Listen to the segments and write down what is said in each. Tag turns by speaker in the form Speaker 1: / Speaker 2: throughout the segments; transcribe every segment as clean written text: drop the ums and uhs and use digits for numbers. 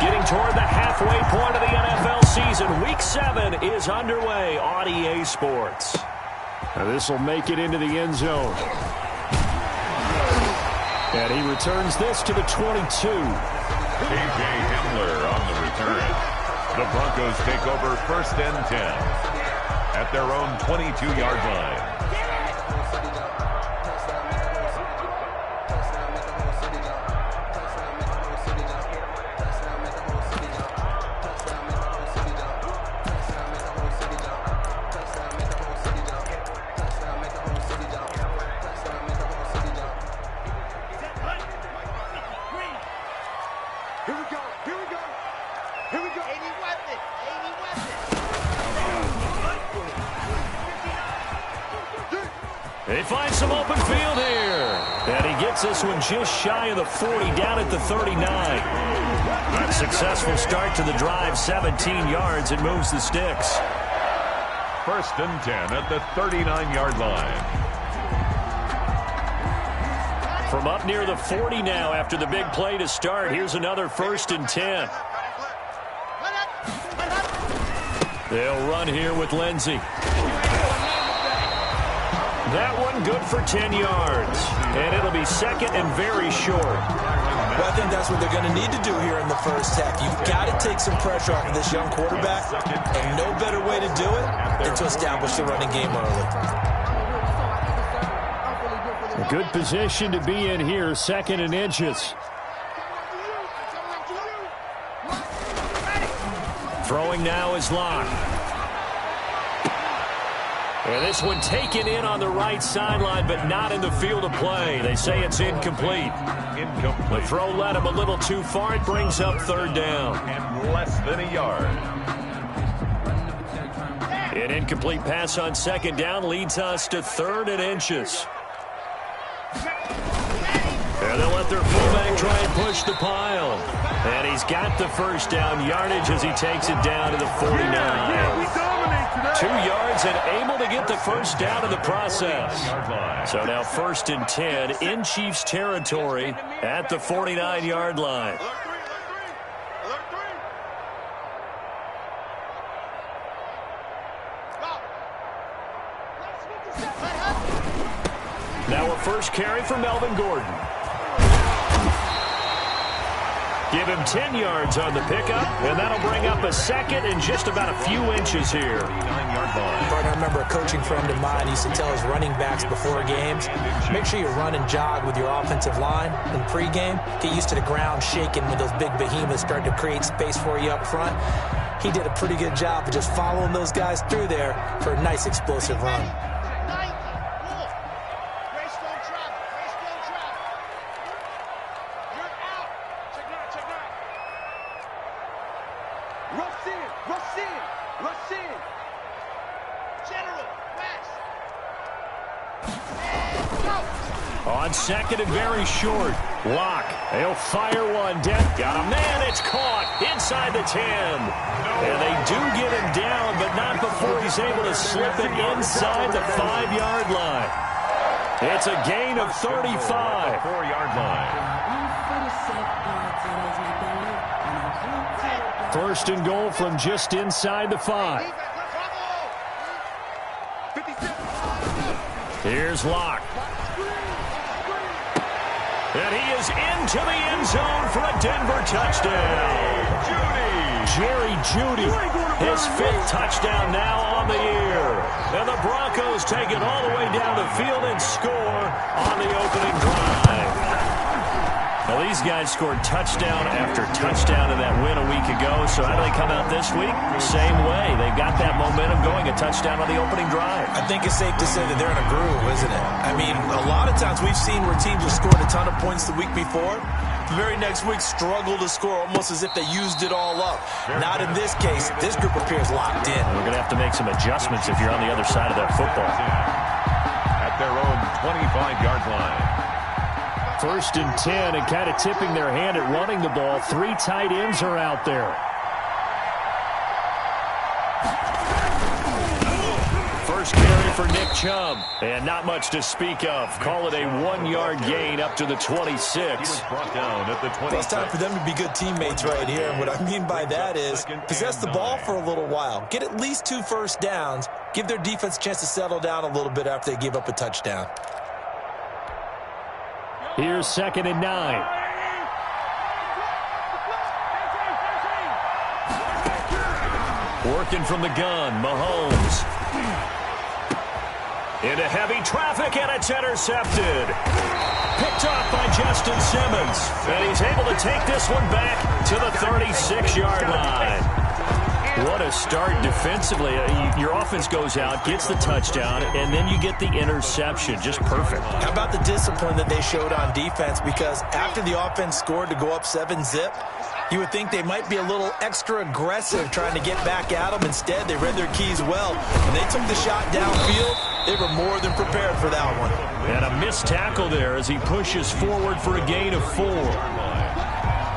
Speaker 1: Getting toward the halfway point of the NFL season. Week 7 is underway on EA Sports.
Speaker 2: Now this will make it into the end zone. And he returns this to the 22.
Speaker 3: A.J. Hamler on the return. The Broncos take over 1st and 10 at their own 22-yard line.
Speaker 1: They find some open field here. And he gets this one just shy of the 40, down at the 39. A successful start to the drive, 17 yards. It moves the sticks.
Speaker 3: 1st and 10 at the 39-yard line.
Speaker 1: From up near the 40 now after the big play to start. Here's another 1st and 10. They'll run here with Lindsey. That one good for 10 yards. And it'll be 2nd and very short.
Speaker 4: Well, I think that's what they're going to need to do here in the first half. You've got to take some pressure off of this young quarterback. And no better way to do it than to establish the running game early.
Speaker 2: A good position to be in here, 2nd and inches.
Speaker 1: Throwing now is Locke. And this one taken in on the right sideline, but not in the field of play. They say it's incomplete. The throw led him a little too far. It brings up 3rd down.
Speaker 3: And less than a yard.
Speaker 1: An incomplete pass on 2nd down leads us to 3rd and inches. And they'll let their fullback try and push the pile. And he's got the 1st down yardage as he takes it down to the 49. 2 yards and able to get the 1st down in the process. So now 1st and 10 in Chiefs territory at the 49-yard line. Now a 1st carry for Melvin Gordon. Give him 10 yards on the pickup, and that'll bring up a 2nd and just about a few inches here.
Speaker 3: 9-yard line.
Speaker 4: Partner, I remember a coaching friend of mine used to tell his running backs before games, make sure you run and jog with your offensive line in pregame. Get used to the ground shaking when those big behemoths start to create space for you up front. He did a pretty good job of just following those guys through there for a nice explosive run.
Speaker 1: On 2nd and very short. Locke. They'll fire one. Got a man. It's caught inside the 10. And they do get him down, but not before he's able to slip it inside the 5-yard line. It's a gain of 35.
Speaker 3: 4-yard line.
Speaker 2: 1st and goal from just inside the 5.
Speaker 1: Here's Locke. And he is into the end zone for a Denver touchdown. Jerry Jeudy, his 5th touchdown now on the year. And the Broncos take it all the way down the field and score on the opening drive. Well, these guys scored touchdown after touchdown in that win a week ago. So how do they come out this week? Same way. They've got that momentum going, a touchdown on the opening drive.
Speaker 4: I think it's safe to say that they're in a groove, isn't it? I mean, a lot of times we've seen where teams have scored a ton of points the week before. The very next week struggle to score almost as if they used it all up. Not in this case. This group appears locked in.
Speaker 1: We're going to have to make some adjustments if you're on the other side of that football.
Speaker 3: At their own 25-yard line.
Speaker 2: 1st and 10 and kind of tipping their hand at running the ball. 3 tight ends are out there.
Speaker 1: First carry
Speaker 2: for Nick Chubb. And not much to speak of. Call it a 1-yard gain up to the 26.
Speaker 3: He was brought down at the 26.
Speaker 4: Well, it's time for them to be good teammates right here. And what I mean by that is possess the ball for a little while. Get at least 2 first downs. Give their defense a chance to settle down a little bit after they give up a touchdown.
Speaker 2: Here's 2nd and 9. Working from the gun, Mahomes. Into heavy traffic, and it's intercepted. Picked off by Justin Simmons. And he's able to take this one back to the 36-yard line. What a start defensively. Your offense goes out, gets the touchdown, and then you get the interception. Just perfect.
Speaker 4: How about the discipline that they showed on defense? Because after the offense scored to go up 7-zip, you would think they might be a little extra aggressive trying to get back at them. Instead, they read their keys well. When they took the shot downfield, they were more than prepared for that one.
Speaker 2: And a missed tackle there as he pushes forward for a gain of 4.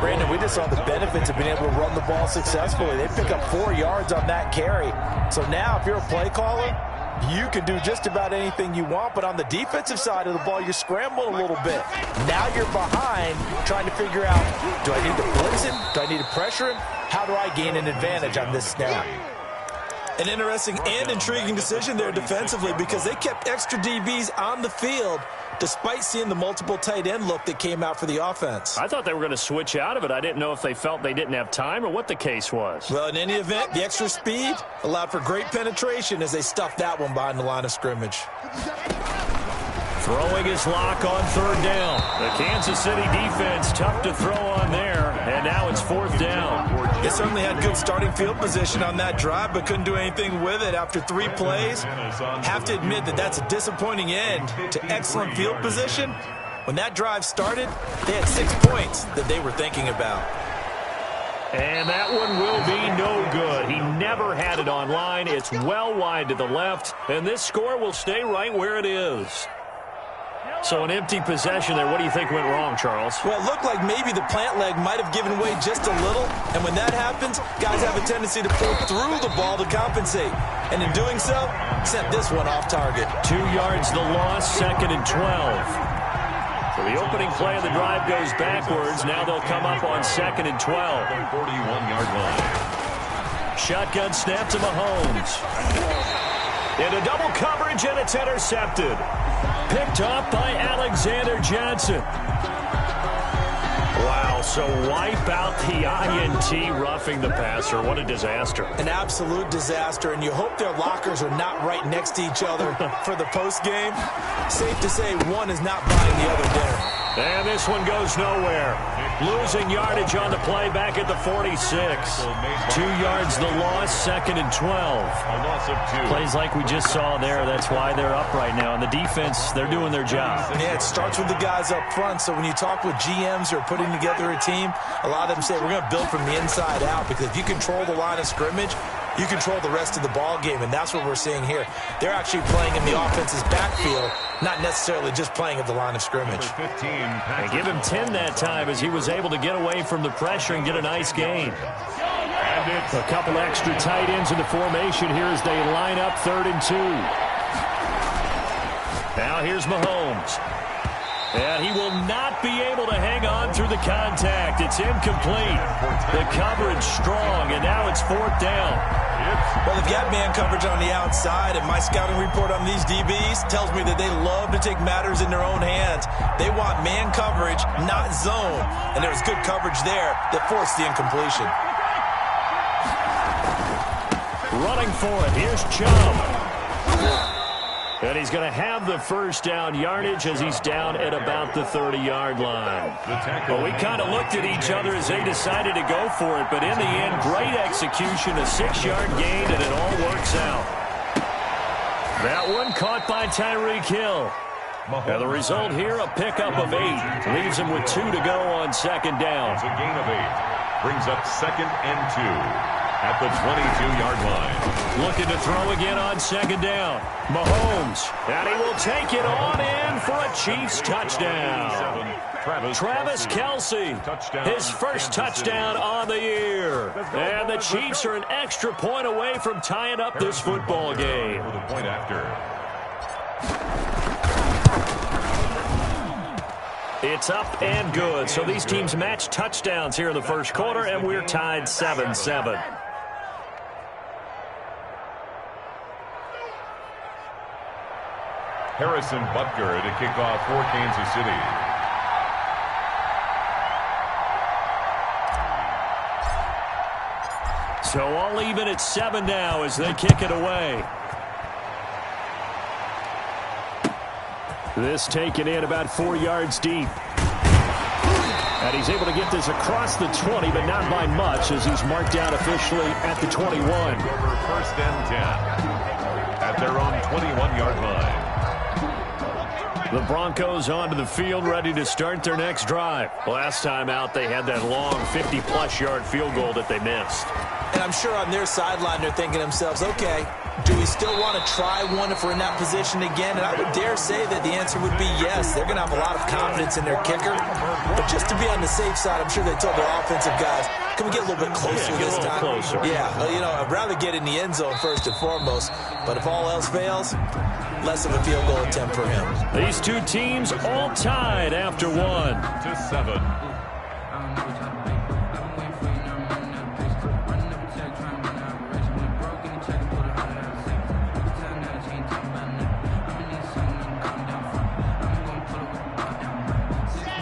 Speaker 5: Brandon, we just saw the benefits of being able to run the ball successfully. They pick up 4 yards on that carry. So now, if you're a play caller, you can do just about anything you want, but on the defensive side of the ball, you're scrambling a little bit. Now you're behind, trying to figure out, do I need to blitz him? Do I need to pressure him? How do I gain an advantage on this snap?
Speaker 4: An interesting and intriguing decision there defensively because they kept extra DBs on the field despite seeing the multiple tight end look that came out for the offense.
Speaker 2: I thought they were going to switch out of it. I didn't know if they felt they didn't have time or what the case was.
Speaker 4: Well, in any event, the extra speed allowed for great penetration as they stuffed that one behind the line of scrimmage.
Speaker 2: Throwing his lock on 3rd down. The Kansas City defense tough to throw on there, and now it's 4th down.
Speaker 4: They certainly had good starting field position on that drive, but couldn't do anything with it after 3 plays. Have to admit that that's a disappointing end to excellent field position. When that drive started, they had 6 points that they were thinking about.
Speaker 2: And that one will be no good. He never had it on line. It's well wide to the left, and this score will stay right where it is. So an empty possession there. What do you think went wrong, Charles?
Speaker 4: Well, it looked like maybe the plant leg might have given way just a little. And when that happens, guys have a tendency to pull through the ball to compensate. And in doing so, sent this one off target.
Speaker 2: 2 yards the loss, 2nd and 12. So the opening play of the drive goes backwards. Now they'll come up on 2nd and 12.
Speaker 3: 41-yard line.
Speaker 2: Shotgun snap to Mahomes. Into double coverage, and it's intercepted. Picked off by Alexander Johnson. Wow, so wipe out the INT, roughing the passer. What a disaster.
Speaker 4: An absolute disaster, and you hope their lockers are not right next to each other for the postgame. Safe to say one is not buying the other dinner.
Speaker 2: And this one goes nowhere. Losing yardage on the play back at the 46. 2 yards the loss, 2nd and 12.
Speaker 3: A loss of 2.
Speaker 2: Plays like we just saw there. That's why they're up right now. And the defense, they're doing their job.
Speaker 4: Yeah, it starts with the guys up front. So when you talk with GMs who are putting together a team, a lot of them say we're going to build from the inside out because if you control the line of scrimmage, you control the rest of the ball game, and that's what we're seeing here. They're actually playing in the offense's backfield, not necessarily just playing at the line of scrimmage.
Speaker 3: 15,
Speaker 2: and give him 10 that time as he was able to get away from the pressure and get a nice gain. A couple extra tight ends in the formation here as they line up 3rd and 2. Now here's Mahomes. And he will not be able to hang on through the contact. It's incomplete. The coverage strong, and now it's 4th down.
Speaker 4: Well, they've got man coverage on the outside, and my scouting report on these DBs tells me that they love to take matters in their own hands. They want man coverage, not zone. And there was good coverage there that forced the incompletion.
Speaker 2: Running for it. Here's Chubb. And he's going to have the first down yardage as he's down at about the 30-yard line. Well, we kind of looked at each other as they decided to go for it, but in the end, great execution, a 6-yard gain, and it all works out. That one caught by Tyreek Hill. And the result here, a pickup of 8. Leaves him with 2 to go on 2nd down.
Speaker 3: It's a gain of 8. Brings up 2nd and 2. At the 22-yard line.
Speaker 2: Looking to throw again on 2nd down. Mahomes. And he will take it on in for a Chiefs touchdown. Travis Kelce. His first touchdown on the year. And the Chiefs are an extra point away from tying up this football game.
Speaker 3: For the point after.
Speaker 2: It's up and good. So these teams match touchdowns here in the first quarter, and we're tied 7-7.
Speaker 3: Harrison Butker to kick off for Kansas City.
Speaker 2: So all even at 7 now as they kick it away. This taken in about 4 yards deep. And he's able to get this across the 20, but not by much as he's marked down officially at the 21.
Speaker 3: Over first and 10 at their own 21-yard line.
Speaker 2: The Broncos onto the field, ready to start their next drive. Last time out, they had that long 50-plus yard field goal that they missed.
Speaker 4: And I'm sure on their sideline they're thinking to themselves, okay, do we still want to try one if we're in that position again? And I would dare say that the answer would be yes. They're going to have a lot of confidence in their kicker. But just to be on the safe side, I'm sure they told their offensive guys, can we get a little bit closer this time?
Speaker 2: Closer.
Speaker 4: Yeah, you know, I'd rather get in the end zone first and foremost. But if all else fails, less of a field goal attempt for him.
Speaker 2: These two teams all tied after 1-7.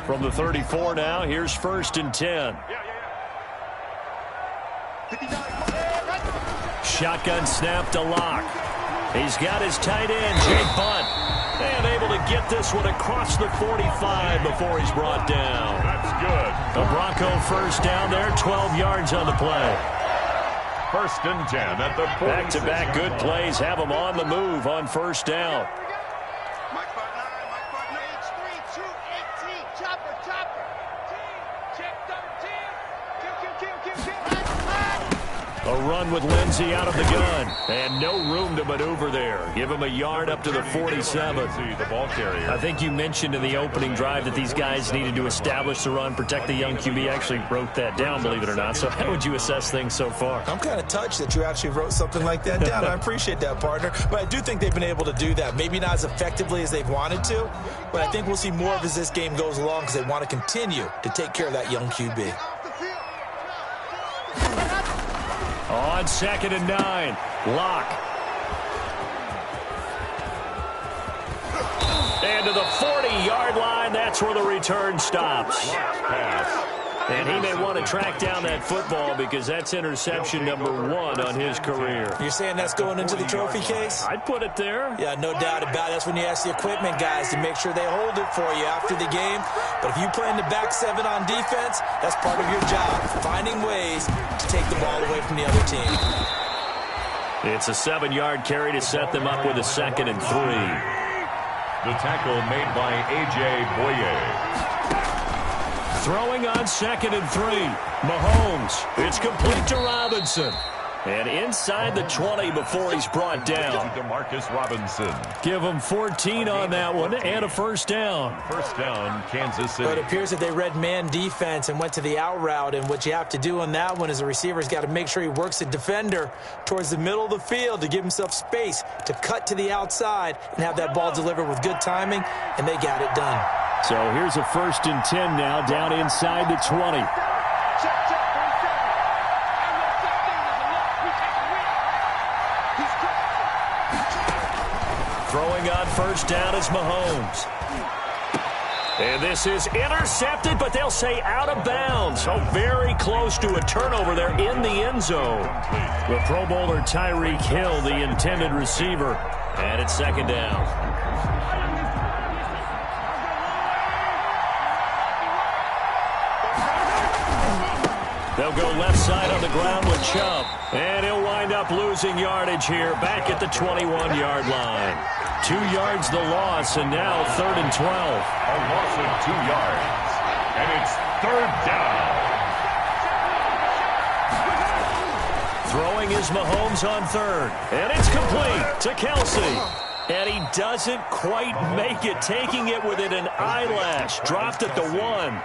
Speaker 2: From the 34 now, here's first and 10. Shotgun snap to Locke. He's got his tight end, Jake Bunt. And able to get this one across the 45 before he's brought down.
Speaker 3: That's good.
Speaker 2: A Bronco first down there, 12 yards on the play.
Speaker 3: First and 10 at the 46.
Speaker 2: Back-to-back good plays have them on the move on first down. A run with Lindsey out of the gun. And no room to maneuver there. Give him a yard up to the 47.
Speaker 3: The ball carrier.
Speaker 2: I think you mentioned in the opening drive that these guys needed to establish the run, protect the young QB. I actually wrote that down, believe it or not. So how would you assess things so far?
Speaker 4: I'm kind of touched that you actually wrote something like that down. I appreciate that, partner. But I do think they've been able to do that. Maybe not as effectively as they've wanted to, but I think we'll see more of as this game goes along because they want to continue to take care of that young QB.
Speaker 2: On 2nd and 9, Locke. And to the 40-yard line, that's where the return stops.
Speaker 3: Pass.
Speaker 2: And he may want to track down that football because that's interception number 1 on his career.
Speaker 4: You're saying that's going into the trophy case?
Speaker 2: I'd put it there.
Speaker 4: Yeah, no doubt about it. That's when you ask the equipment guys to make sure they hold it for you after the game. But if you play in the back 7 on defense, that's part of your job, finding ways to take the ball away from the other team.
Speaker 2: It's a 7-yard carry to set them up with a 2nd and 3.
Speaker 3: The tackle made by A.J. Boye.
Speaker 2: Throwing on 2nd and 3. Mahomes. It's complete to Robinson. And inside the 20 before he's brought down.
Speaker 3: DeMarcus Robinson.
Speaker 2: Give him 14 on that one and a first down.
Speaker 3: First down, Kansas City.
Speaker 4: But it appears that they read man defense and went to the out route. And what you have to do on that one is the receiver's got to make sure he works the defender towards the middle of the field to give himself space to cut to the outside and have that ball delivered with good timing. And they got it done.
Speaker 2: So here's a first and 10 now down inside the 20. Throwing on first down is Mahomes. And this is intercepted, but they'll say out of bounds. So very close to a turnover there in the end zone. The Pro Bowler Tyreek Hill, the intended receiver. And it's 2nd down. They'll go left side on the ground with Chubb. And he'll wind up losing yardage here back at the 21-yard line. 2 yards the loss, and now 3rd and 12.
Speaker 3: A loss of 2 yards. And it's 3rd down.
Speaker 2: Throwing is Mahomes on 3rd. And it's complete to Kelsey. And he doesn't quite make it, taking it within an eyelash. Dropped at the 1.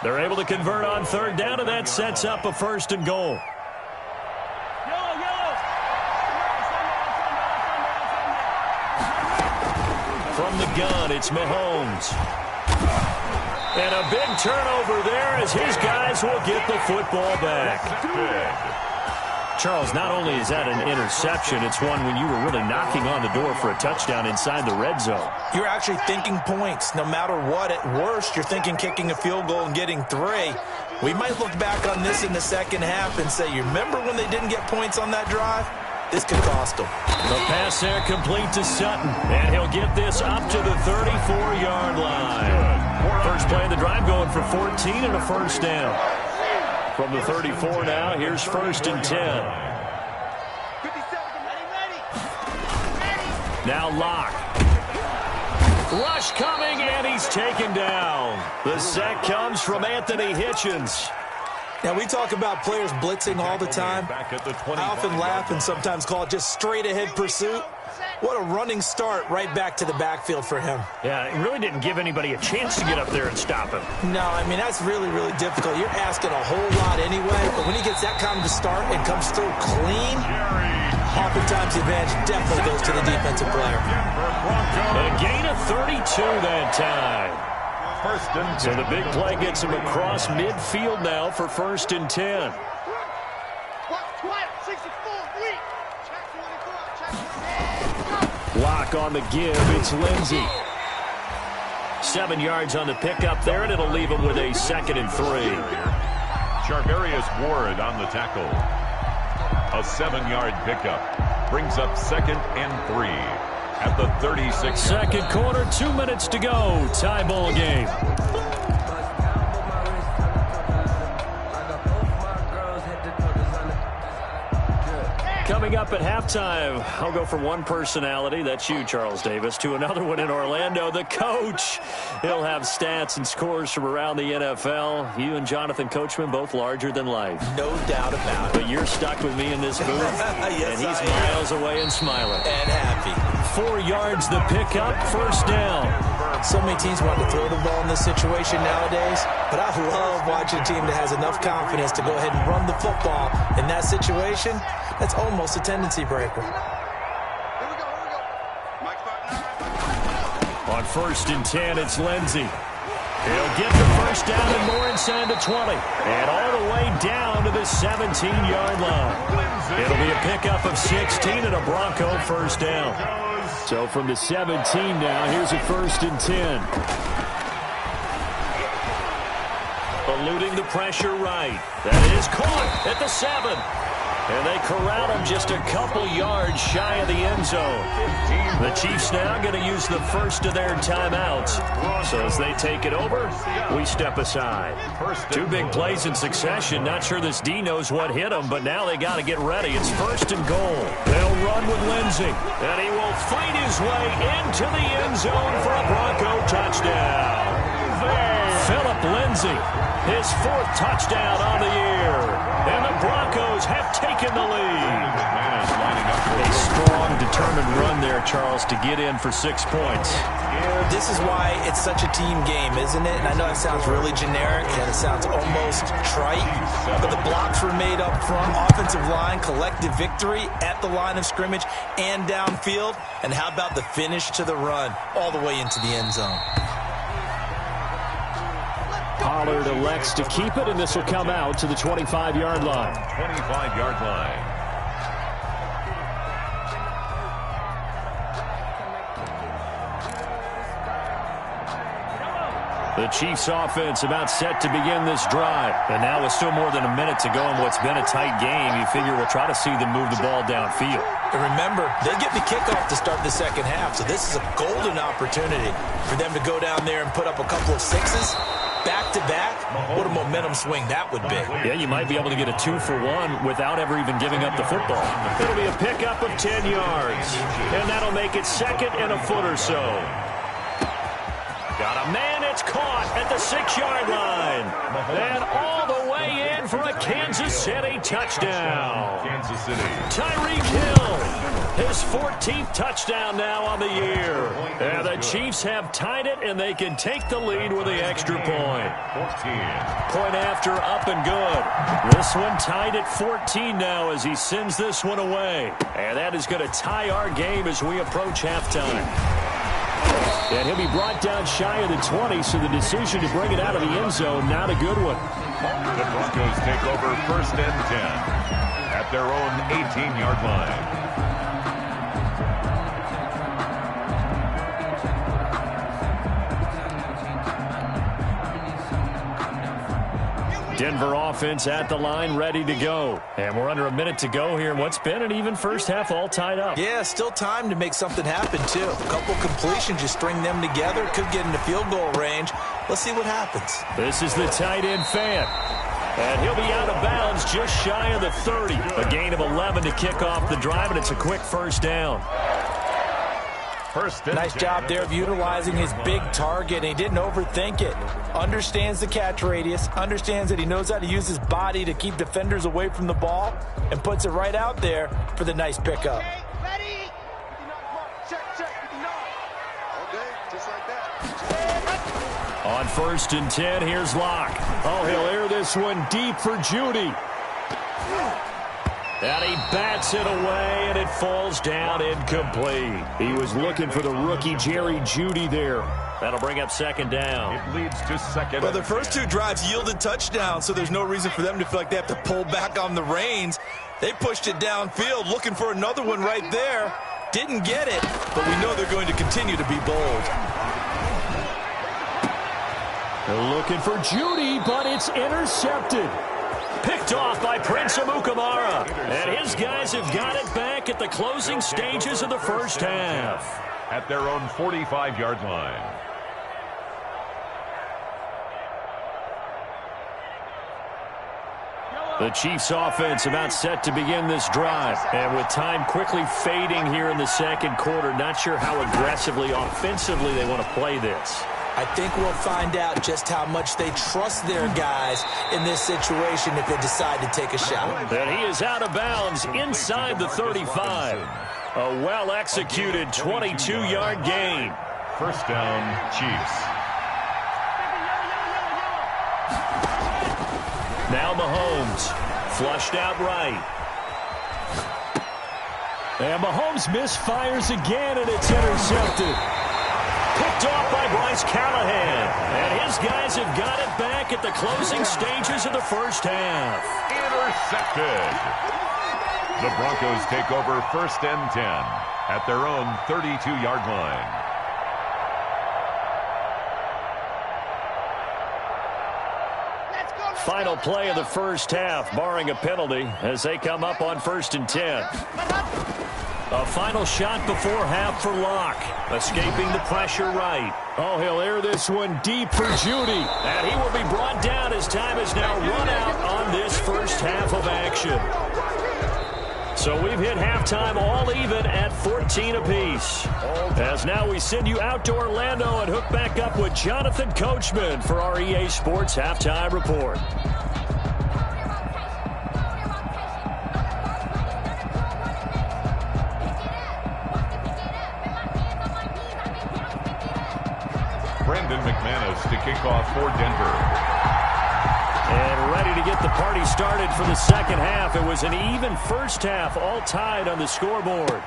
Speaker 2: They're able to convert on 3rd down, and that sets up a 1st and goal. From the gun, it's Mahomes. And a big turnover there as his guys will get the football back. Charles, not only is that an interception, it's one when you were really knocking on the door for a touchdown inside the red zone.
Speaker 5: You're actually thinking points. No matter what, at worst, you're thinking kicking a field goal and getting 3. We might look back on this in the second half and say, you remember when they didn't get points on that drive? This could cost them.
Speaker 2: The pass there complete to Sutton, and he'll get this up to the 34-yard line. First play of the drive going for 14 and a first down. From the 34 now, here's 1st and 10. Now Locke. Rush coming, and he's taken down. The sack comes from Anthony Hitchens.
Speaker 4: Now, we talk about players blitzing all the time. I often laugh and sometimes call it just straight-ahead pursuit. What a running start right back to the backfield for him.
Speaker 2: Yeah, it really didn't give anybody a chance to get up there and stop him.
Speaker 4: No, I mean, that's really, really difficult. You're asking a whole lot anyway, but when he gets that kind of start and comes through clean, oftentimes the advantage definitely goes to the defensive player.
Speaker 2: A gain of 32 that time. So the big play gets him across midfield now for 1st and 10. Lock on the give. It's Lindsey. 7 yards on the pickup there, and it'll leave him with a 2nd and 3.
Speaker 3: Charvarius Ward on the tackle. A 7-yard pickup brings up 2nd and 3 at the 36.
Speaker 2: Second quarter, 2 minutes to go. Tie ball game. Coming up at halftime, I'll go from one personality, that's you, Charles Davis, to another one in Orlando, the coach. He'll have stats and scores from around the NFL. You and Jonathan Coachman, both larger than life.
Speaker 5: No doubt about it.
Speaker 2: But you're stuck with me in this booth,
Speaker 5: yes,
Speaker 2: and he's miles away and smiling.
Speaker 5: And happy.
Speaker 2: 4 yards the pickup, first down.
Speaker 4: So many teams want to throw the ball in this situation nowadays, but I love watching a team that has enough confidence to go ahead and run the football. In that situation, that's almost a tendency breaker.
Speaker 2: On 1st and 10, it's Lindsey. He'll get the first down and more inside the 20. And all the way down to the 17-yard line. It'll be a pickup of 16 and a Bronco first down. So from the 17 now, here's a 1st and 10. Eluding the pressure right. That is caught at the 7. And they corral him just a couple yards shy of the end zone. The Chiefs now going to use the first of their timeouts. So as they take it over, we step aside. 2 big plays in succession. Not sure this D knows what hit him, but now they got to get ready. It's 1st and goal. They'll run with Lindsey. And he will fight his way into the end zone for a Bronco touchdown. Phillip Lindsey, his 4th touchdown on the year. And the Broncos have taken the lead. A strong, determined run there, Charles, to get in for 6 points.
Speaker 5: This is why it's such a team game, isn't it? And I know that sounds really generic and it sounds almost trite, but the blocks were made up front, offensive line, collective victory at the line of scrimmage and downfield. And how about the finish to the run all the way into the end zone?
Speaker 2: Pollard elects to keep it, and this will come out to the 25-yard line.
Speaker 3: 25-yard line.
Speaker 2: The Chiefs offense about set to begin this drive. And now with still more than a minute to go in what's been a tight game, you figure we'll try to see them move the ball downfield.
Speaker 5: And remember, they get the kickoff to start the second half, so this is a golden opportunity for them to go down there and put up a couple of 6s. Back-to-back, what a momentum swing that would be.
Speaker 2: Yeah, you might be able to get a 2-for-1 without ever even giving up the football. It'll be a pickup of 10 yards, and that'll make it 2nd and a foot or so. Got a man, it's caught at the 6-yard line. And all the way in for a Kansas City touchdown.
Speaker 3: Kansas City.
Speaker 2: Tyreek Hill, his 14th touchdown now on the year. And the Chiefs have tied it, and they can take the lead with the extra point.
Speaker 3: 14.
Speaker 2: Point after, up and good. This one tied at 14 now as he sends this one away. And that is going to tie our game as we approach halftime. And he'll be brought down shy of the 20, so the decision to bring it out of the end zone, not a good one.
Speaker 3: The Broncos take over 1st and 10 at their own 18-yard line.
Speaker 2: Denver offense at the line, ready to go. And we're under a minute to go here in what's been an even first half, all tied up.
Speaker 4: Yeah, still time to make something happen, too. A couple completions, just string them together. Could get into field goal range. Let's see what happens.
Speaker 2: This is the tight end fan. And he'll be out of bounds just shy of the 30. A gain of 11 to kick off the drive, and it's a quick first down.
Speaker 5: Nice job there of utilizing his big target, and he didn't overthink it. Understands the catch radius, understands that he knows how to use his body to keep defenders away from the ball, and puts it right out there for the nice pickup.
Speaker 6: Ready? Check. Okay, just like that.
Speaker 2: On 1st and 10, here's Locke. Oh, he'll air this one deep for Judy. And he bats it away, and it falls down incomplete. He was looking for the rookie Jerry Judy there. That'll bring up 2nd down.
Speaker 3: It leads to 2nd.
Speaker 5: Well, the first 2 drives yielded touchdowns, so there's no reason for them to feel like they have to pull back on the reins. They pushed it downfield, looking for another one right there. Didn't get it, but we know they're going to continue to be bold.
Speaker 2: They're looking for Judy, but it's intercepted. Picked off by Prince Amukamara. And his guys have got it back at the closing stages of the first half.
Speaker 3: At their own 45-yard line.
Speaker 2: The Chiefs offense about set to begin this drive. And with time quickly fading here in the second quarter, not sure how aggressively, offensively they want to play this.
Speaker 4: I think we'll find out just how much they trust their guys in this situation if they decide to take a shot.
Speaker 2: And he is out of bounds inside the 35. A well-executed 22-yard gain.
Speaker 3: First down, Chiefs.
Speaker 2: Now Mahomes, flushed out right. And Mahomes misfires again, and it's intercepted. Picked off by Bryce Callahan. And his guys have got it back at the closing stages of the first half.
Speaker 3: Intercepted. The Broncos take over 1st and 10 at their own 32-yard line.
Speaker 2: Final play of the first half, barring a penalty, as they come up on 1st and 10. A final shot before half for Locke. Escaping the pressure right. Oh, he'll air this one deep for Judy. And he will be brought down as time is now run out on this first half of action. So we've hit halftime all even at 14 apiece. As now we send you out to Orlando and hook back up with Jonathan Coachman for our EA Sports Halftime Report.
Speaker 3: Brandon McManus to kick off for Denver.
Speaker 2: And ready to get the party started for the second half. It was an even first half, all tied on the scoreboard.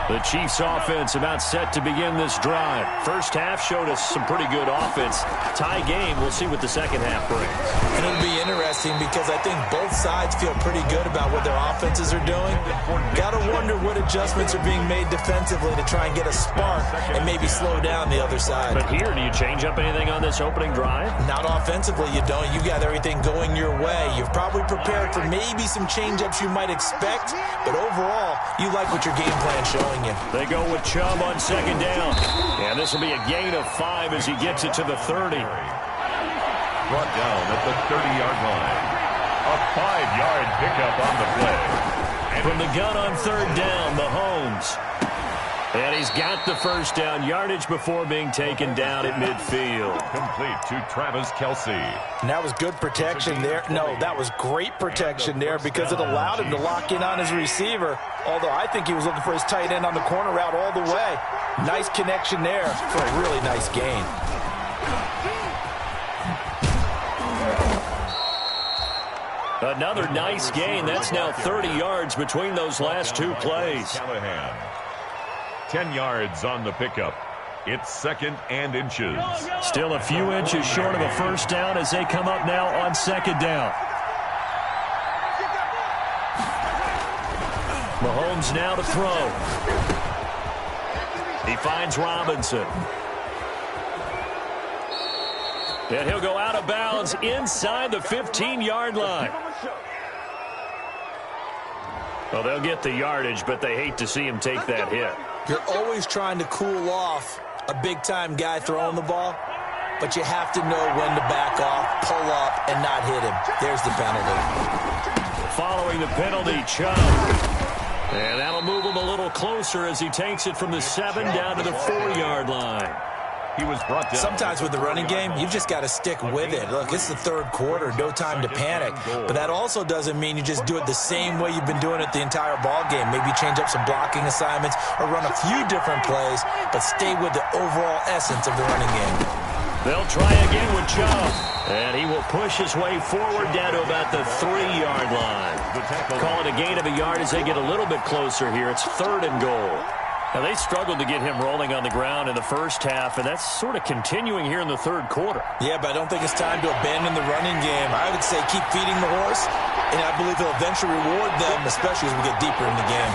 Speaker 2: The Chiefs offense about set to begin this drive. First half showed us some pretty good offense. Tie game, we'll see what the second half brings.
Speaker 4: And it'll be interesting because I think both sides feel pretty good about what their offenses are doing. Got to wonder what adjustments are being made defensively to try and get a spark and maybe slow down the other side.
Speaker 2: But here, do you change up anything on this opening drive?
Speaker 4: Not offensively, you don't. You got everything going your way. You've probably prepared for maybe some change-ups you might expect, but overall, you like what your game plan's showing you.
Speaker 2: They go with Chubb on second down. And this will be a gain of 5 as he gets it to the 30.
Speaker 3: Brought down at the 30-yard line. A 5-yard pickup on the play.
Speaker 2: And from the gun on third down, Mahomes. And he's got the first down yardage before being taken down at midfield.
Speaker 3: Complete to Travis Kelce.
Speaker 5: And that was good protection there. No, that was great protection there because it allowed him to lock in on his receiver. Although I think he was looking for his tight end on the corner route all the way. Nice connection there for a really nice gain.
Speaker 2: Another nice gain. That's now 30 yards between those last two plays.
Speaker 3: 10 yards on the pickup. It's 2nd and inches.
Speaker 2: Still a few inches short of a first down as they come up now on 2nd down. Mahomes now to throw. He finds Robinson. And he'll go out of bounds inside the 15-yard line. Well, they'll get the yardage, but they hate to see him take that hit.
Speaker 4: You're always trying to cool off a big-time guy throwing the ball, but you have to know when to back off, pull up, and not hit him. There's the penalty.
Speaker 2: Following the penalty, Chubb. And that'll move him a little closer as he takes it from the 7 down to the 4-yard line.
Speaker 3: He was brought down.
Speaker 4: Sometimes with the running game, you've just got to stick with it. Look, it's the 3rd quarter, no time to panic. But that also doesn't mean you just do it the same way you've been doing it the entire ball game. Maybe change up some blocking assignments or run a few different plays, but stay with the overall essence of the running game.
Speaker 2: They'll try again with Chubb. And he will push his way forward down to about the 3-yard line. Call it a gain of a yard as they get a little bit closer here. It's 3rd and goal. Now, they struggled to get him rolling on the ground in the first half, and that's sort of continuing here in the 3rd quarter.
Speaker 4: Yeah, but I don't think it's time to abandon the running game. I would say keep feeding the horse, and I believe he'll eventually reward them, especially as we get deeper in the game.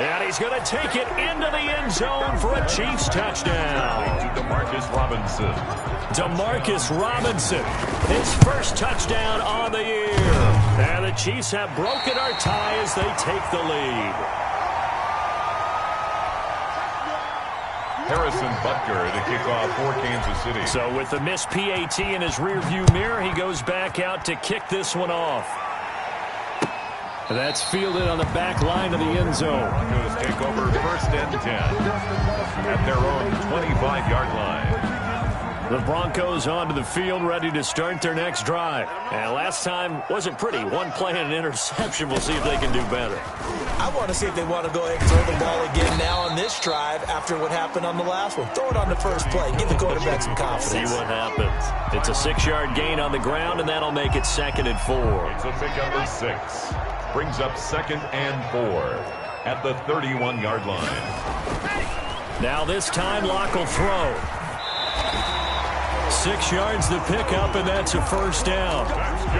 Speaker 2: And he's going to take it into the end zone for a Chiefs touchdown.
Speaker 3: To DeMarcus Robinson.
Speaker 2: DeMarcus Robinson, his first touchdown on the year. And the Chiefs have broken our tie as they take the lead.
Speaker 3: Harrison Butker to kick off for Kansas City.
Speaker 2: So with the missed PAT in his rearview mirror, he goes back out to kick this one off. That's fielded on the back line of the end zone.
Speaker 3: Broncos take over 1st and 10 at their own 25-yard line.
Speaker 2: The Broncos onto the field, ready to start their next drive. And last time wasn't pretty. One play and an interception. We'll see if they can do better.
Speaker 4: I want to see if they want to go ahead and throw the ball again now on this drive after what happened on the last one. Throw it on the first play. Give the quarterback some confidence.
Speaker 2: See what happens. It's a 6-yard gain on the ground, and that'll make it 2nd and 4.
Speaker 3: It's a pickup of 6. Brings up 2nd and 4 at the 31-yard line.
Speaker 2: Now this time, Locke will throw. 6 yards the pickup, and that's a first down.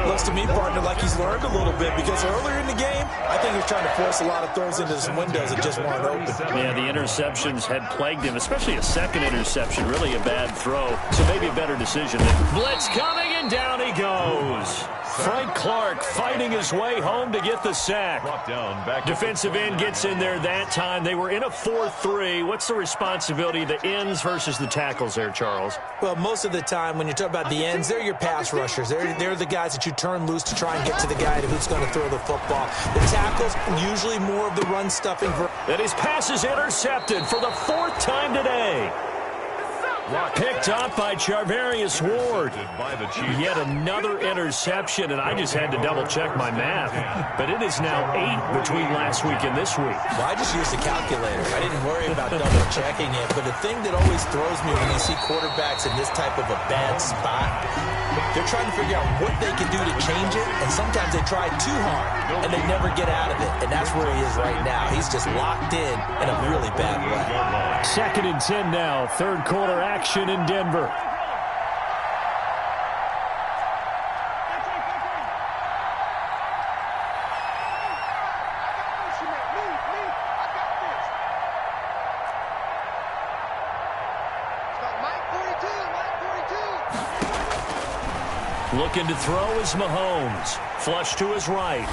Speaker 4: Looks to me, partner, like he's learned a little bit because earlier in the game, I think he was trying to force a lot of throws into some windows that just weren't open.
Speaker 2: Yeah, the interceptions had plagued him, especially a second interception, really a bad throw. So maybe a better decision. Blitz coming, and down he goes. Frank Clark fighting his way home to get the sack. Defensive end gets in there that time. They were in a 4-3. What's the responsibility of the ends versus the tackles there, Charles?
Speaker 4: Well, most of the time when you talk about the ends, they're your pass rushers. They're the guys that you turn loose to try and get to the guy who's going to throw the football. The tackles, usually more of the run stuffing.
Speaker 2: And his pass is intercepted for the 4th time today. Picked up by Charvarius Ward. Yet another interception, and I just had to double-check my math. But it is now 8 between last week and this week.
Speaker 4: Well, I just used the calculator. I didn't worry about double-checking it. But the thing that always throws me when you see quarterbacks in this type of a bad spot, they're trying to figure out what they can do to change it, and sometimes they try too hard, and they never get out of it. And that's where he is right now. He's just locked in a really bad way.
Speaker 2: 2nd and 10 now, 3rd quarter action in Denver. Looking to throw is Mahomes. Flush to his right.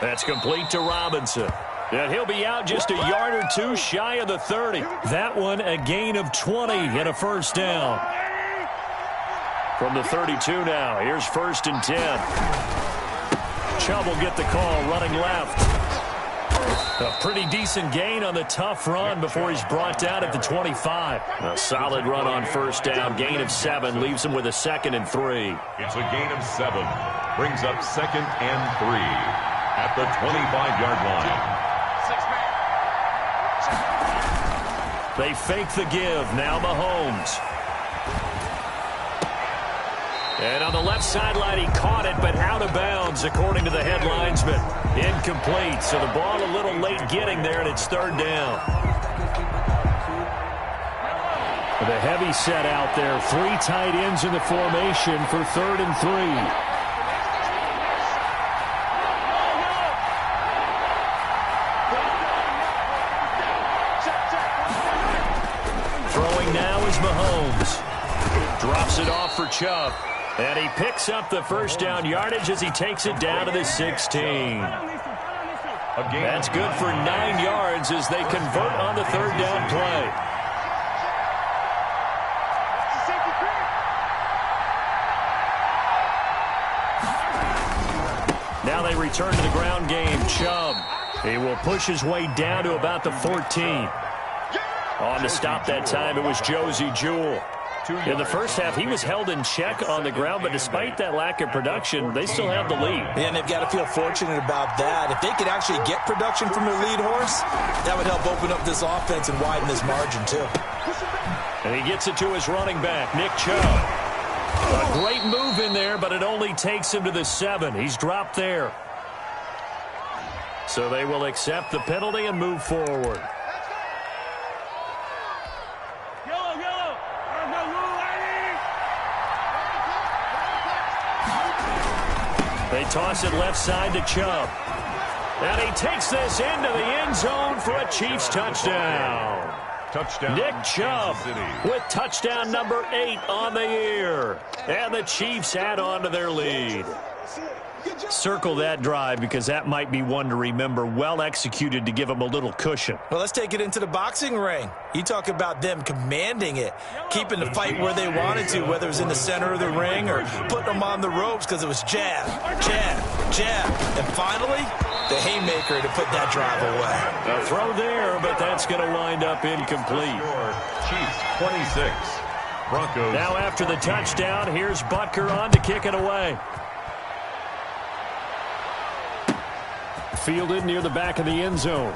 Speaker 2: That's complete to Robinson. And he'll be out just a yard or two shy of the 30. That one a gain of 20 and a first down. From the 32 now, here's 1st and 10. Chubb will get the call running left. A pretty decent gain on the tough run before he's brought down at the 25. A solid run on first down. Gain of 7 leaves him with a 2nd and 3.
Speaker 3: It's a gain of 7. Brings up 2nd and 3 at the 25-yard line.
Speaker 2: They fake the give. Now Mahomes. And on the left sideline, he caught it, but out of bounds, according to the headlinesman. Incomplete, so the ball a little late getting there, and it's third down. The heavy set out there. 3 tight ends in the formation for 3rd and 3. Mahomes drops it off for Chubb, and he picks up the first down yardage as he takes it down to the 16. That's good for 9 yards as they convert on the 3rd down play. Now they return to the ground game. Chubb, he will push his way down to about the 14. On to stop that time, it was Josie Jewell. In the first half, he was held in check on the ground, but despite that lack of production, they still have the lead.
Speaker 5: And they've got to feel fortunate about that. If they could actually get production from their lead horse, that would help open up this offense and widen this margin, too.
Speaker 2: And he gets it to his running back, Nick Chubb. A great move in there, but it only takes him to the 7. He's dropped there. So they will accept the penalty and move forward. They toss it left side to Chubb. And he takes this into the end zone for a Chiefs touchdown.
Speaker 3: Touchdown,
Speaker 2: Nick Chubb with touchdown number 8 on the year. And the Chiefs add on to their lead. Circle that drive because that might be one to remember. Well executed to give them a little cushion.
Speaker 5: Well, let's take it into the boxing ring. You talk about them commanding it, keeping the fight where they wanted to, whether it was in the center of the ring or putting them on the ropes because it was jab, jab, jab. And finally, the haymaker to put that drive away.
Speaker 2: A throw there, but that's going to wind up incomplete.
Speaker 3: Chiefs 26. Broncos.
Speaker 2: Now after the touchdown, here's Butker on to kick it away. Fielded near the back of the end zone.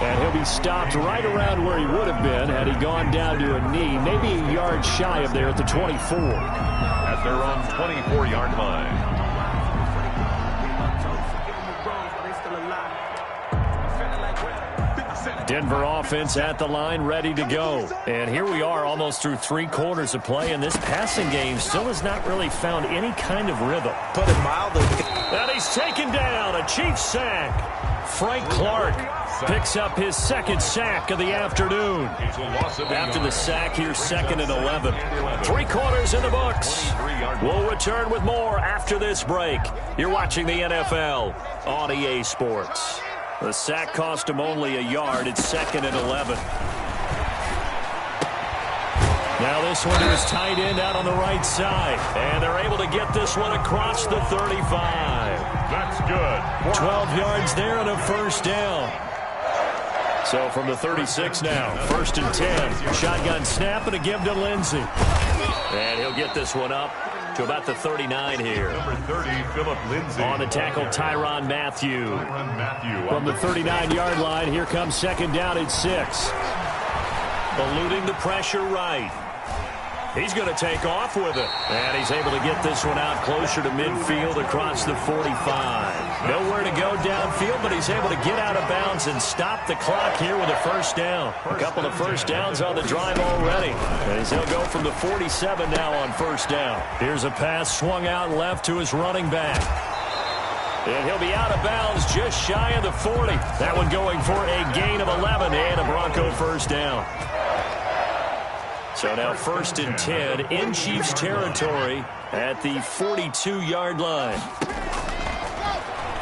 Speaker 2: And he'll be stopped right around where he would have been had he gone down to a knee, maybe a yard shy of there at the 24.
Speaker 3: At their own 24-yard line.
Speaker 2: Denver offense at the line, ready to go. And here we are almost through 3 quarters of play, and this passing game still has not really found any kind of rhythm.
Speaker 5: Put it mildly.
Speaker 2: And he's taken down, a Chiefs sack. Frank Clark picks up his 2nd sack of the afternoon. After the sack, here's 2nd and 11. 3 quarters in the books. We'll return with more after this break. You're watching the NFL on EA Sports. The sack cost him only a yard. It's 2nd and 11. Now this one to his tight end out on the right side. And they're able to get this one across the 35.
Speaker 3: That's good.
Speaker 2: 12 yards there and a first down. So from the 36 now, 1st and 10. Shotgun snap and a give to Lindsey. And he'll get this one up to about the 39 here.
Speaker 3: Number 30, Philip Lindsay.
Speaker 2: On the tackle, Tyrann Mathieu. From the 39-yard line, here comes 2nd down at 6. Eluding the pressure right. He's going to take off with it. And he's able to get this one out closer to midfield across the 45. Nowhere to go downfield, but he's able to get out of bounds and stop the clock here with a first down. A couple of first downs on the drive already. And he'll go from the 47 now on first down. Here's a pass swung out left to his running back. And he'll be out of bounds just shy of the 40. That one going for a gain of 11 and a Bronco first down. So now 1st and 10 in Chiefs territory at the 42-yard line.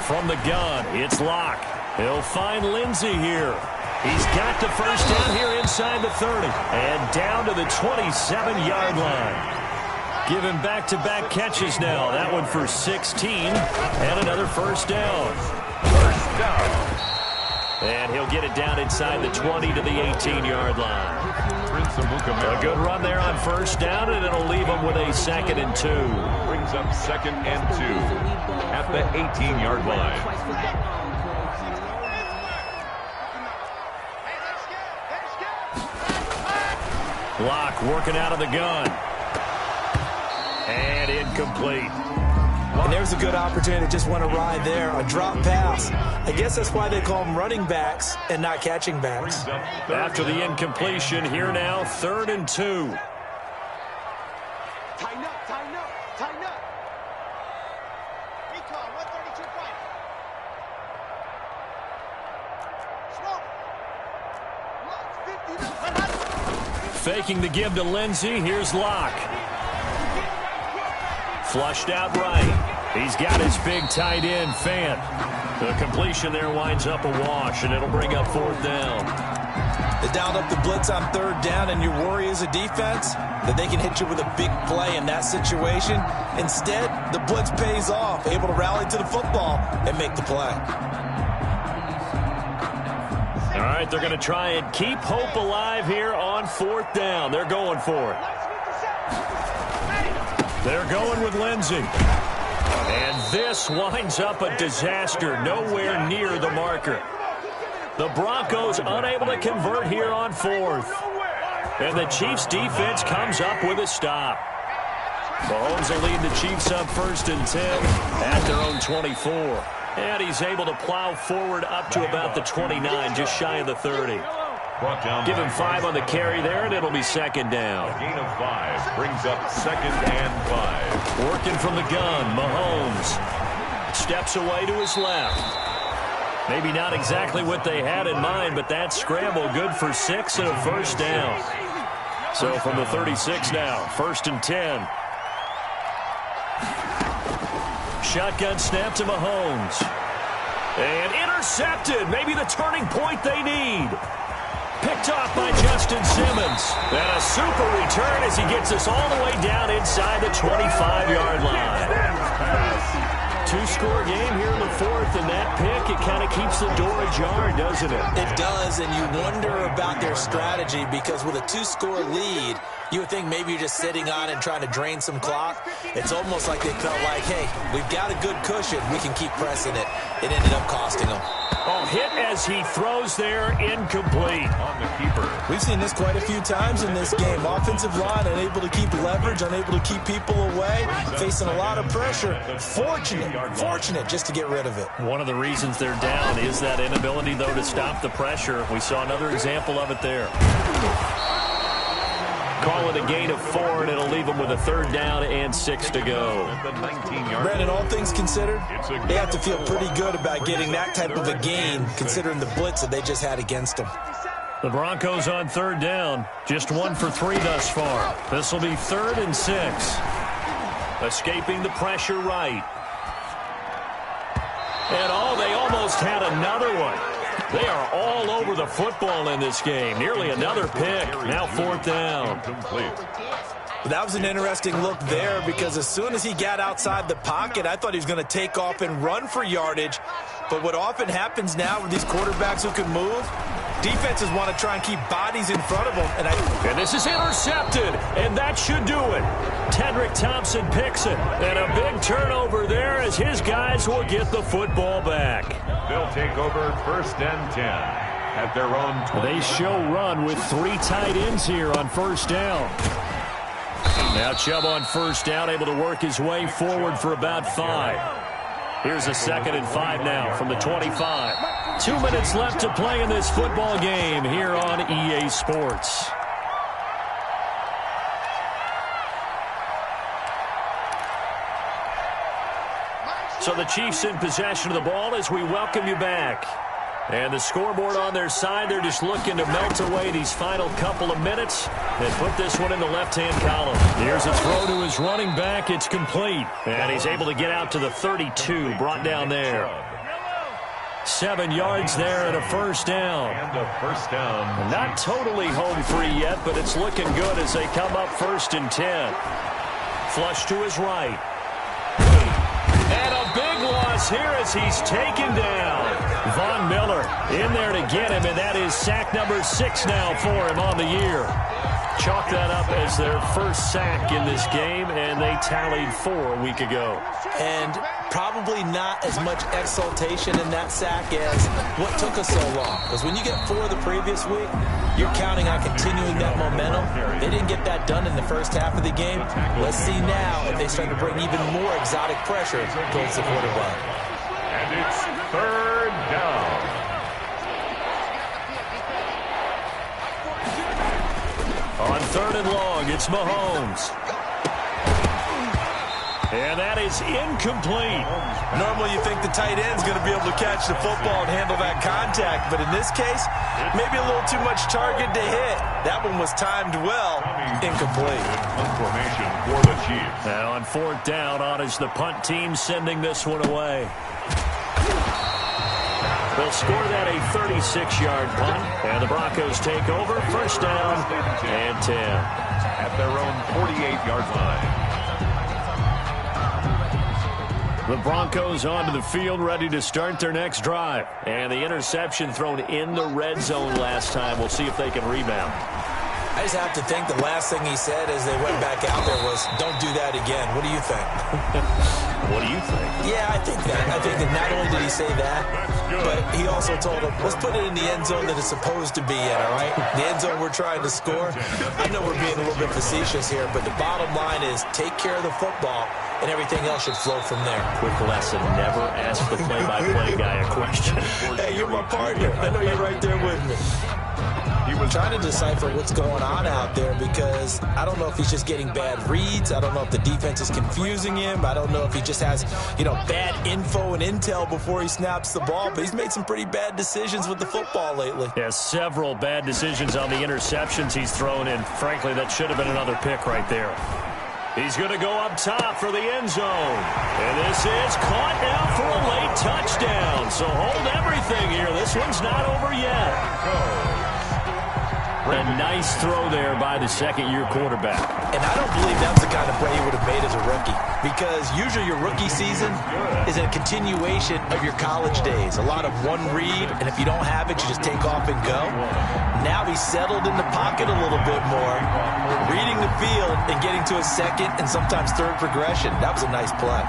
Speaker 2: From the gun, it's Locke. He'll find Lindsey here. He's got the first down here inside the 30 and down to the 27-yard line. Give him back-to-back catches now. That one for 16 and another first down.
Speaker 3: First down.
Speaker 2: And he'll get it down inside the 20 to the 18-yard line. A good run there on first down, and it'll leave him with a 2nd and 2.
Speaker 3: Brings up 2nd and 2 at the 18-yard line.
Speaker 2: Locke working out of the gun. And incomplete.
Speaker 5: And there's a good opportunity to just want to ride there. A drop pass. I guess that's why they call them running backs and not catching backs.
Speaker 2: After the incompletion, here now, 3rd and 2.
Speaker 6: Tighten up, tighten up, tighten up. Recon, 132 fight. Slow.
Speaker 2: Faking the give to Lindsey. Here's Locke. Flushed out right. He's got his big tight end, Fant. The completion there winds up a wash, and it'll bring up 4th down.
Speaker 5: They dialed up the blitz on 3rd down, and your worry as a defense that they can hit you with a big play in that situation. Instead, the blitz pays off, able to rally to the football and make the play.
Speaker 2: All right, they're going to try and keep hope alive here on 4th down. They're going for it. They're going with Lindsey. And this winds up a disaster, nowhere near the marker. The Broncos unable to convert here on 4th. And the Chiefs defense comes up with a stop. Mahomes will lead the Chiefs up 1st and 10 at their own 24. And he's able to plow forward up to about the 29, just shy of the 30. Give him 5 on the carry there, and it'll be 2nd down.
Speaker 3: A gain of 5 brings up 2nd and 5.
Speaker 2: Working from the gun, Mahomes steps away to his left. Maybe not exactly what they had in mind, but that scramble good for 6 and a 1st down. So from the 36 now, 1st and 10. Shotgun snap to Mahomes. And intercepted. Maybe the turning point they need. Picked off by Justin Simmons. And a super return as he gets us all the way down inside the 25-yard line. 2-score game here in the 4th, and that pick, it kind of keeps the door ajar, doesn't it?
Speaker 5: It does, and you wonder about their strategy because with a 2-score lead, you would think maybe you're just sitting on and trying to drain some clock. It's almost like they felt like, hey, we've got a good cushion. We can keep pressing it. It ended up costing them.
Speaker 2: Oh, hit as he throws there, incomplete.
Speaker 3: On the keeper.
Speaker 5: We've seen this quite a few times in this game. Offensive line unable to keep leverage, unable to keep people away, facing a lot of pressure. Fortunate just to get rid of it.
Speaker 2: One of the reasons they're down is that inability, though, to stop the pressure. We saw another example of it there. Call it a gain of 4, and it'll leave them with a 3rd down and 6 to go.
Speaker 5: Brandon, all things considered, they have to feel pretty good about getting that type of a gain, considering the blitz that they just had against them.
Speaker 2: The Broncos on 3rd down, just 1 for 3 thus far. This will be 3rd and 6. Escaping the pressure right. And they almost had another one. They are all over the football in this game. Nearly another pick. Now 4th down.
Speaker 5: That was an interesting look there because as soon as he got outside the pocket, I thought he was going to take off and run for yardage. But what often happens now with these quarterbacks who can move, defenses want to try and keep bodies in front of them.
Speaker 2: And this is intercepted, and that should do it. Tedrick Thompson picks it, and a big turnover there as his guys will get the football back.
Speaker 3: They'll take over 1st and 10 at their own 20.
Speaker 2: They show run with 3 tight ends here on 1st down. Now Chubb on 1st down, able to work his way forward for about 5. Here's a 2nd and 5 now from the 25. 2 minutes left to play in this football game here on EA Sports. So the Chiefs in possession of the ball as we welcome you back. And the scoreboard on their side, they're just looking to melt away these final couple of minutes and put this one in the left-hand column. Here's a throw to his running back. It's complete. And he's able to get out to the 32, brought down there. 7 yards there and a 1st down.
Speaker 3: And a 1st down.
Speaker 2: Not totally home free yet, but it's looking good as they come up 1st and 10. Flush to his right. And a big loss here as he's taken down. Von Miller in there to get him, and that is sack number 6 now for him on the year. Chalk that up as their first sack in this game, and they tallied 4 a week ago.
Speaker 5: And probably not as much exultation in that sack as what took us so long. Because when you get 4 the previous week,
Speaker 4: You're counting on continuing that momentum. They didn't get that done in the first half of the game. Let's see now if they start to bring even more exotic pressure towards the quarterback.
Speaker 3: And it's third down.
Speaker 2: On third and long, it's Mahomes. And that is incomplete.
Speaker 5: Normally you think the tight end's going to be able to catch the football and handle that contact, but in this case, maybe a little too much target to hit. That one was timed well. Incomplete.
Speaker 3: Formation for the Chiefs.
Speaker 2: Now on fourth down, on is the punt team sending this one away. They'll score that a 36-yard punt, and the Broncos take over. First down and 10.
Speaker 3: At their own 48-yard line.
Speaker 2: The Broncos onto the field, ready to start their next drive. And the interception thrown in the red zone last time. We'll see if they can rebound.
Speaker 4: I just have to think the last thing he said as they went back out there was, don't do that again. What do you think?
Speaker 2: What do you think?
Speaker 4: Yeah, I think that. I think that not only did he say that, but he also told him, let's put it in the end zone that it's supposed to be in, all right? The end zone we're trying to score. I know we're being a little bit facetious here, but the bottom line is take care of the football, and everything else should flow from there.
Speaker 2: Quick lesson, never ask the play-by-play guy a question.
Speaker 4: Hey, you're my partner. I know you're right there with me. He was trying to decipher what's going on out there because I don't know if he's just getting bad reads. I don't know if the defense is confusing him. I don't know if he just has, bad info and intel before he snaps the ball. But he's made some pretty bad decisions with the football lately.
Speaker 2: Yeah, several bad decisions on the interceptions he's thrown in. Frankly, that should have been another pick right there. He's going to go up top for the end zone. And this is caught now for a late touchdown. So hold everything here. This one's not over yet. A nice throw there by the second-year quarterback.
Speaker 4: And I don't believe that's the kind of play he would have made as a rookie. Because usually your rookie season is a continuation of your college days. A lot of one read, and if you don't have it, you just take off and go. Now he's settled in the pocket a little bit more, reading the field and getting to a second and sometimes third progression. That was a nice play.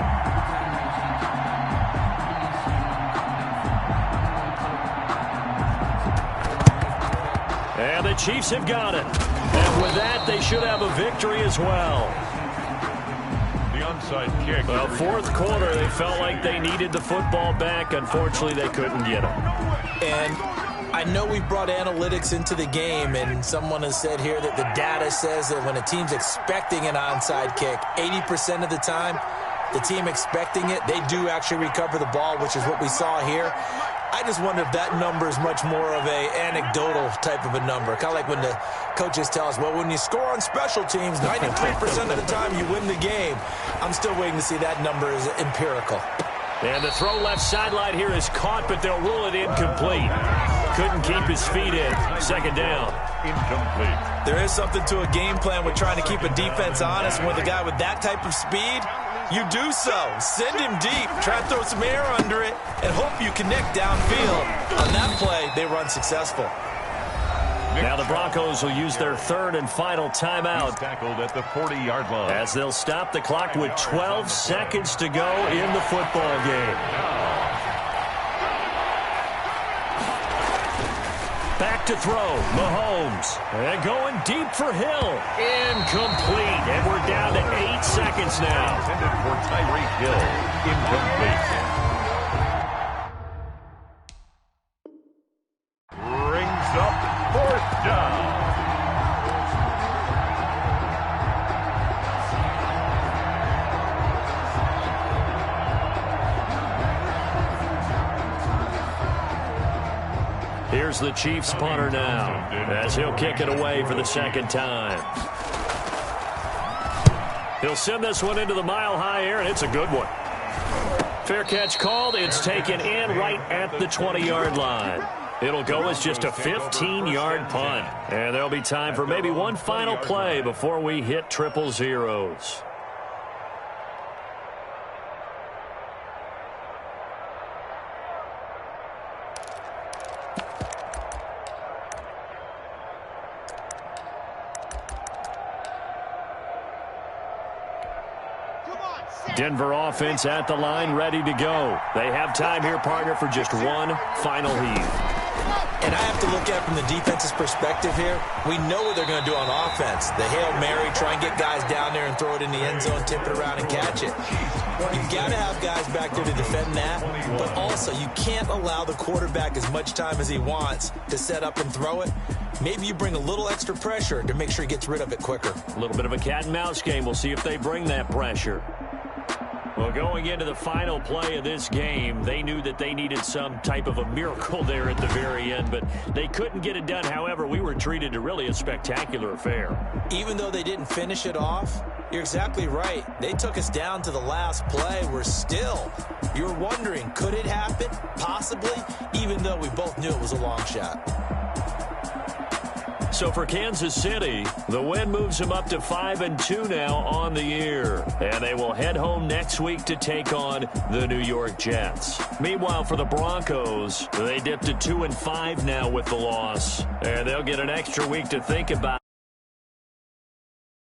Speaker 2: And the Chiefs have got it. And with that, they should have a victory as well.
Speaker 3: The onside kick.
Speaker 2: Well, fourth quarter, they felt like they needed the football back. Unfortunately, they couldn't get it.
Speaker 4: And I know we brought analytics into the game, and someone has said here that the data says that when a team's expecting an onside kick, 80% of the time, the team expecting it, they do actually recover the ball, which is what we saw here. I just wonder if that number is much more of a anecdotal type of a number. Kind of like when the coaches tell us, well, when you score on special teams, 93% of the time you win the game. I'm still waiting to see that number is empirical.
Speaker 2: And the throw left sideline here is caught, but they'll rule it incomplete. Couldn't keep his feet in. Second down.
Speaker 3: Incomplete.
Speaker 5: There is something to a game plan with trying to keep a defense honest. And with a guy with that type of speed, you do so. Send him deep. Try to throw some air under it and hope you connect downfield. On that play, they run successful.
Speaker 2: Now the Broncos will use their third and final timeout.
Speaker 3: He's tackled at the 40-yard line.
Speaker 2: As they'll stop the clock with 12 seconds to go in the football game. Back to throw, Mahomes. And going deep for Hill. Incomplete. And we're down to 8 seconds now.
Speaker 3: Intended for Tyreek Hill. Incomplete. Brings up fourth down.
Speaker 2: Here's the Chiefs punter now, as he'll kick it away for the second time. He'll send this one into the mile-high air, and it's a good one. Fair catch called. It's taken in right at the 20-yard line. It'll go as just a 15-yard punt. And there'll be time for maybe one final play before we hit triple zeros. Denver offense at the line, ready to go. They have time here, partner, for just one final heave.
Speaker 4: And I have to look at it from the defense's perspective here. We know what they're going to do on offense. The Hail Mary, try and get guys down there and throw it in the end zone, tip it around and catch it. You've got to have guys back there to defend that, but also you can't allow the quarterback as much time as he wants to set up and throw it. Maybe you bring a little extra pressure to make sure he gets rid of it quicker.
Speaker 2: A little bit of a cat and mouse game. We'll see if they bring that pressure. Well, going into the final play of this game, they knew that they needed some type of a miracle there at the very end, but they couldn't get it done. However, we were treated to really a spectacular affair.
Speaker 4: Even though they didn't finish it off, you're exactly right. They took us down to the last play. You're wondering, could it happen? Possibly, even though we both knew it was a long shot.
Speaker 2: So for Kansas City, the win moves them up to 5-2 now on the year. And they will head home next week to take on the New York Jets. Meanwhile, for the Broncos, they dipped to 2-5 now with the loss. And they'll get an extra week to think about